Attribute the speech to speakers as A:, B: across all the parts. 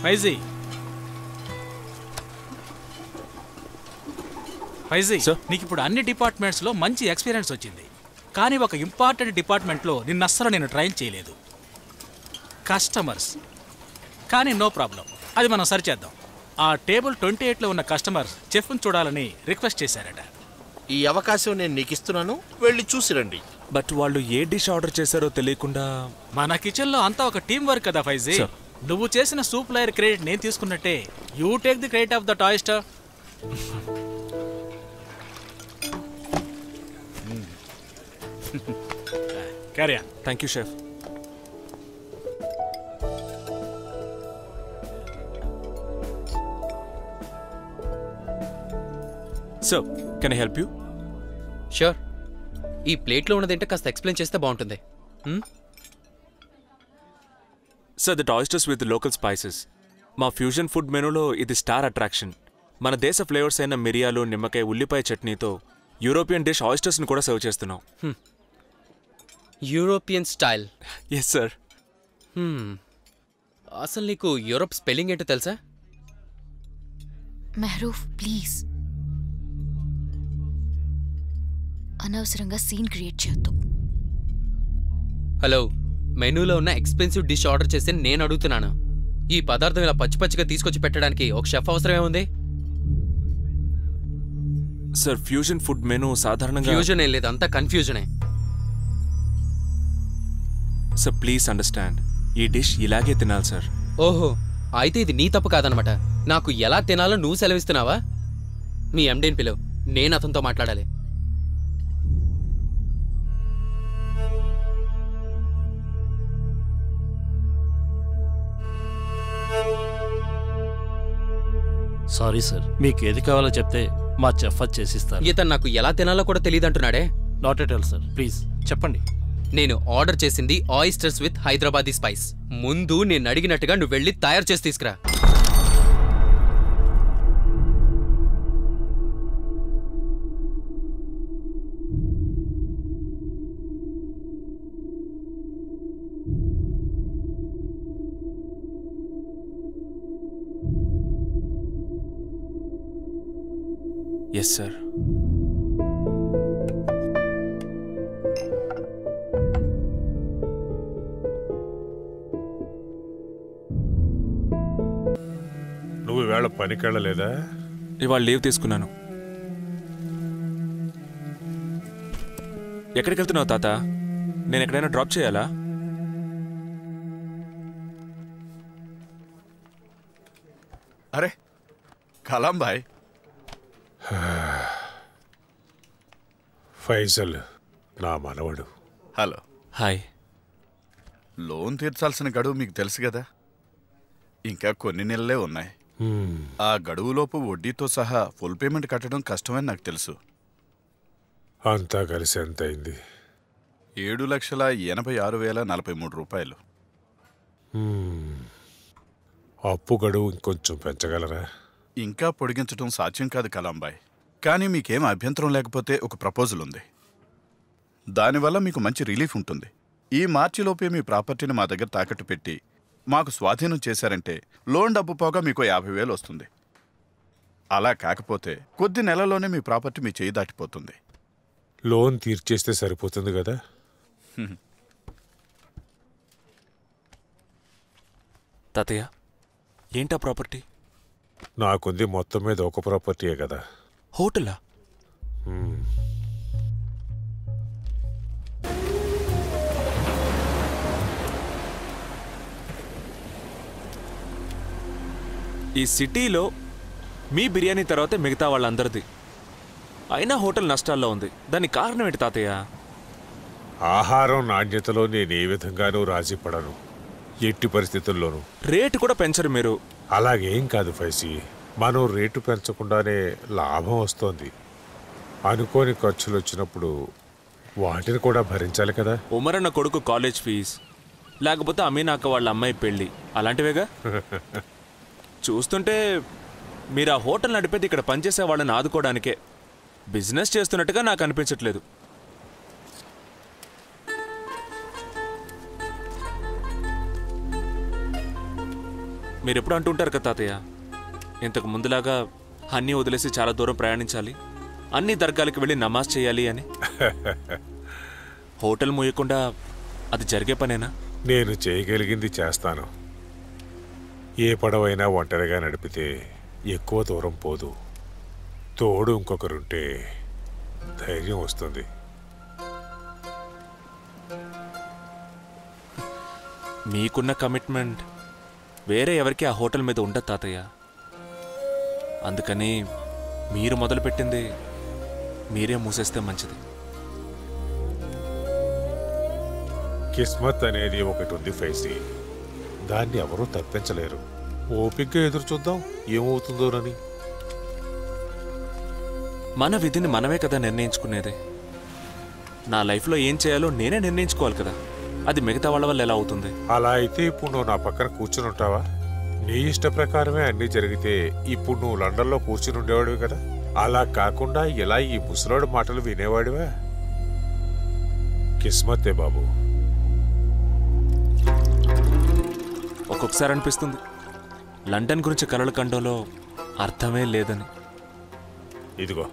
A: ఫైజీ నీకు ఇప్పుడు అన్ని డిపార్ట్మెంట్స్లో మంచి ఎక్స్పీరియన్స్ వచ్చింది, కానీ ఒక ఇంపార్టెంట్ డిపార్ట్మెంట్లో నిన్నస్సలు నేను ట్రైన్ చేయలేదు, కస్టమర్స్. కానీ నో ప్రాబ్లం, అది మనం సరిచేద్దాం. ఆ టేబుల్ 28లో ఉన్న కస్టమర్ చెఫ్ని చూడాలని రిక్వెస్ట్ చేశారట.
B: ఈ అవకాశం నేను నీకు ఇస్తున్నాను, వెళ్ళి చూసిరండి.
C: బట్ వాళ్ళు ఏ డిష్ ఆర్డర్ చేశారో తెలియకుండా.
A: మన కిచెన్లో అంతా ఒక టీం వర్క్ కదా ఫైజీ. నువ్వు చేసిన సూప్ లేయర్ క్రెడిట్ నేను తీసుకున్నట్టే, you take the credit of the toaster. Carry on.
C: Thank you, chef. Sir, can I help you?
D: Sure. ఈ ప్లేట్లో ఉన్నదేంటో కాస్త ఎక్స్ప్లెయిన్ చేస్తే బాగుంటుంది.
C: Sir, the oysters with local spices. మా ఫ్యూజన్ ఫుడ్ మెనూలో ఇది స్టార్ అట్రాక్షన్. మన దేశ ఫ్లేవర్స్ అయిన మిరియాలు, నిమ్మకాయ, ఉల్లిపాయ చట్నీతో యూరోపియన్ డిష్ ఆయిస్టర్స్ని కూడా సర్వ్ చేస్తున్నాం.
D: European style?
C: Yes sir.
D: అసలు నీకు యూరోప్ స్పెల్లింగ్ ఏంటో తెలుసా?
E: మెహరూఫ్ ప్లీజ్, అనవసరంగా సీన్ క్రియేట్ చేయొద్దు.
D: హలో, మెనూలో ఉన్న ఎక్స్పెన్సివ్ డిష్ ఆర్డర్ చేసి నేను అడుగుతున్నాను. ఈ పదార్థం ఇలా పచ్చి పచ్చిగా తీసుకొచ్చి పెట్టడానికి ఒక షెఫ్ అవసరమే ఉంది.
C: సార్, ఫ్యూజన్ ఫుడ్ మెనూ సాధారణంగా
D: ఫ్యూజన్ ఏం లేదు, అంతా కన్ఫ్యూజనే.
C: సార్ ప్లీజ్ అండర్స్టాండ్, ఈ డిష్ ఇలాగే తినాలి సార్.
D: ఓహో, అయితే ఇది నీ తప్పు కాదనమాట. నాకు ఎలా తినాలో నువ్వు సెలవిస్తున్నావా? మీ ఎండీని పిలువు, నేను అతనితో మాట్లాడాలి.
F: సారీ సార్, మీకు ఏది కావాలో చెప్తే మా చెఫ్ చేసిస్తారు.
D: ఇతను నాకు ఎలా తినాలో కూడా తెలియదంటున్నాడే.
F: Not at all sir, please చెప్పండి.
D: నేను ఆర్డర్ చేసింది ఆయిస్టర్స్ విత్ హైదరాబాదీ స్పైస్. ముందు నేను అడిగినట్టుగా నువ్వు వెళ్ళి తయారు చేసి తీసుకురా.
C: Yes sir.
G: నువ్వు ఇవాళ పనికెళ్ళలేదా?
C: ఇవాళ లీవ్ తీసుకున్నాను. ఎక్కడికి వెళ్తున్నావు తాత? నేను ఎక్కడైనా డ్రాప్ చేయాలా?
H: అరే కలాం భాయ్.
G: ఫైజల్ నా మనవడు.
H: హలో.
C: హాయ్.
H: లోన్ తీర్చాల్సిన గడువు మీకు తెలుసు కదా, ఇంకా కొన్ని నెలలే ఉన్నాయి. ఆ గడువులోపు వడ్డీతో సహా ఫుల్ పేమెంట్ కట్టడం కష్టమని నాకు తెలుసు.
G: అంతా కలిసి ఎంత అయింది?
H: 7,86,043 రూపాయలు.
G: అప్పు గడువు ఇంకొంచెం పెంచగలరా?
H: ఇంకా పొడిగించడం సాధ్యం కాదు కలాంబాయ్, కానీ మీకేం అభ్యంతరం లేకపోతే ఒక ప్రపోజల్ ఉంది. దానివల్ల మీకు మంచి రిలీఫ్ ఉంటుంది. ఈ మార్చిలోపే మీ ప్రాపర్టీని మా దగ్గర తాకట్టు పెట్టి మాకు స్వాధీనం చేశారంటే లోన్ డబ్బు పోగా మీకు 50,000 వస్తుంది. అలా కాకపోతే కొద్ది నెలల్లోనే మీ ప్రాపర్టీ మీ చేయి దాటిపోతుంది.
G: లోన్ తీర్చేస్తే సరిపోతుంది కదా?
C: తాతయ్య, ఏంటా ప్రాపర్టీ?
G: నాకుంది మొత్తం మీద ఒక ప్రాపర్టీయే కదా.
C: హోటలా? ఈ సిటీలో మీ బిర్యానీ తర్వాతే మిగతా వాళ్ళందరిది. అయినా హోటల్ నష్టాల్లో ఉంది. దానికి కారణం ఏంటి తాతయ్య?
G: ఆహారం నాణ్యతలో నేను ఏ విధంగానూ రాజీ పడను, ఎట్టి పరిస్థితుల్లోనూ.
C: రేటు కూడా పెంచరు మీరు.
G: అలాగేం కాదు ఫైజీ, మనం రేటు పెంచకుండానే లాభం వస్తోంది. అనుకోని ఖర్చులు వచ్చినప్పుడు వాటిని కూడా భరించాలి కదా.
C: ఉమరన్న కొడుకు కాలేజ్ ఫీజు, లేకపోతే అమీనాక వాళ్ళ అమ్మాయి పెళ్ళి, అలాంటివేగా. చూస్తుంటే మీరు ఆ హోటల్ నడిపేది ఇక్కడ పనిచేసే వాళ్ళని ఆదుకోవడానికే. బిజినెస్ చేస్తున్నట్టుగా నాకు అనిపించట్లేదు. మీరెప్పుడు అంటుంటారు కదా తాతయ్య, ఇంతకు ముందులాగా అన్నీ వదిలేసి చాలా దూరం ప్రయాణించాలి, అన్ని దర్గాలకు వెళ్ళి నమాజ్ చేయాలి అని. హోటల్ మూయకుండా అది జరిగే పనేనా?
G: నేను చేయగలిగింది చేస్తాను. ఏ పడవైనా ఒంటరిగా నడిపితే ఎక్కువ దూరం పోదు. తోడు ఇంకొకరుంటే ధైర్యం వస్తుంది.
C: మీకున్న కమిట్మెంట్ వేరే ఎవరికి ఆ హోటల్ మీద ఉండదు తాతయ్య. అందుకని మీరు మొదలుపెట్టింది మీరే మూసేస్తే మంచిది.
G: కిస్మత్ అనేది ఒకటి ఉంది ఫైసీ, దాన్ని ఎవరూ తప్పించలేరు. ఓపిగ్గా ఎదురు చూద్దాం ఏమవుతుందోనని.
C: మన విధిని మనమే కదా నిర్ణయించుకునేది. నా లైఫ్లో ఏం చేయాలో నేనే నిర్ణయించుకోవాలి కదా, అది మిగతా వాళ్ళ వల్ల ఎలా అవుతుంది?
G: అలా అయితే ఇప్పుడు నువ్వు నా పక్కన కూర్చుని ఉంటావా? నీ ఇష్ట ప్రకారమే అన్నీ జరిగితే ఇప్పుడు నువ్వు లండన్లో కూర్చుని ఉండేవాడివి కదా. అలా కాకుండా ఇలా ఈ ముసలోడి మాటలు వినేవాడివా? కిస్మతే బాబు.
C: ఒక్కొక్కసారి అనిపిస్తుంది లండన్ గురించి కలలు కండంలో అర్థమే లేదని.
G: ఇదిగో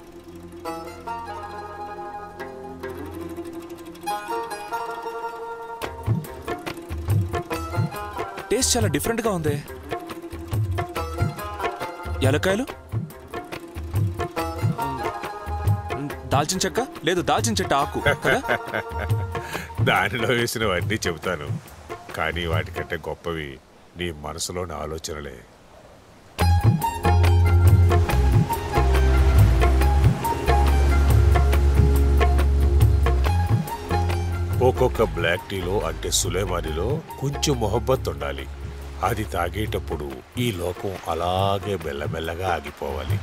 C: టేస్ట్ చాలా డిఫరెంట్గా ఉంది. యాలక్కాయలు, దాల్చిన చెక్క లేదు, దాల్చిన చెట్టు ఆకు కదా.
G: దానిలో వేసినవన్నీ చెబుతాను, కానీ వాటికంటే గొప్పవి నీ మనసులోని ఆలోచనలే. ఒక్కొక్క బ్లాక్ టీలో అంటే సులేమానిలో కొంచెం మొహబ్బత్ ఉండాలి. అది తాగేటప్పుడు ఈ లోకం అలాగే మెల్లమెల్లగా ఆగిపోవాలి.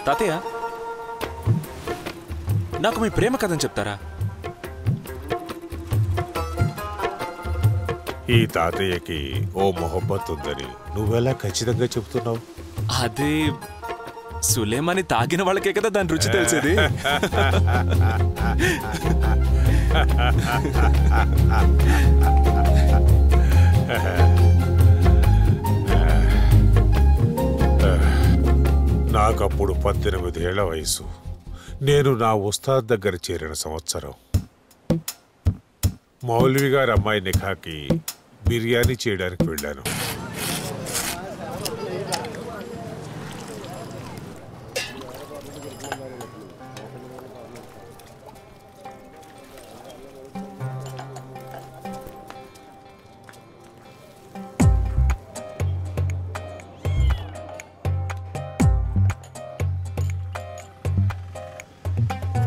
C: తాతయ్య, నాకు మీ ప్రేమ కథని చెప్తారా?
G: ఈ తాతయ్యకి ఓ మొహబ్బత్ ఉందని నువ్వెలా ఖచ్చితంగా చెప్తున్నావు?
C: అది సులేమాని తాగిన వాళ్ళకే కదా దాని రుచి తెలిసేది.
G: నాకప్పుడు 18 ఏళ్ల వయసు. నేను నా ఉస్తాద్ దగ్గర చేరిన సంవత్సరం. మౌలవి గారి అమ్మాయి నిఖాకి బిర్యానీ చేయడానికి వెళ్ళాను.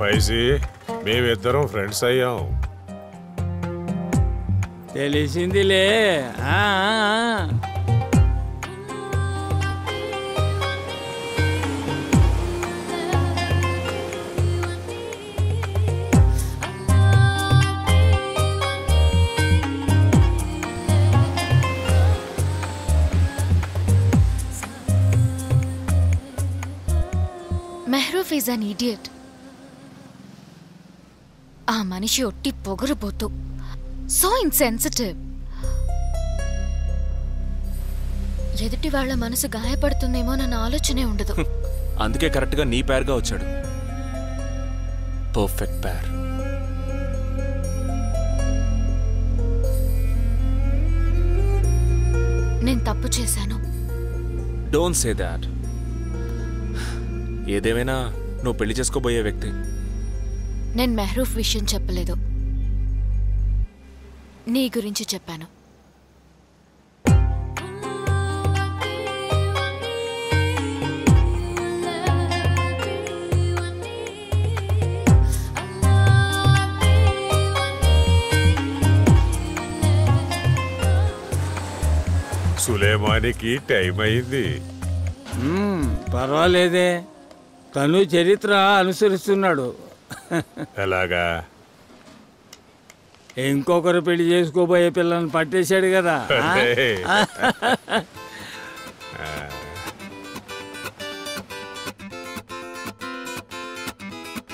G: ఫైజీ, మేమిద్దరం ఫ్రెండ్స్ అయ్యాం.
I: తెలిసిందిలే.
E: మెహ్రూఫ్ ఈజ్ అన్ ఇడియట్. ఆ మనిషి ఒట్టి పొగరుబోతు, సో ఇన్సెన్సిటివ్. ఎదుటి వాళ్ళ మనసు గాయపడుతుందేమో నన్న ఆలోచనే ఉండదు.
C: అందుకే కరెక్ట్గా నీ పేరుగా వచ్చాడు. పర్ఫెక్ట్ పేర్.
E: నేను తప్పు చేశాను.
C: Don't say that. ఏదేమైనా నువ్వు పెళ్లి చేసుకోబోయే వ్యక్తి.
E: నేను మెహ్రూఫ్ విషయం చెప్పలేదు, నీ గురించి చెప్పాను.
G: సులేమానికి టైం అయింది.
I: పర్వాలేదే, తను చరిత్ర అనుసరిస్తున్నాడు.
G: ఎలాగా?
I: ఇంకొకరు పెళ్లి చేసుకోబోయే పిల్లని పట్టేశాడు కదా.
G: అరే.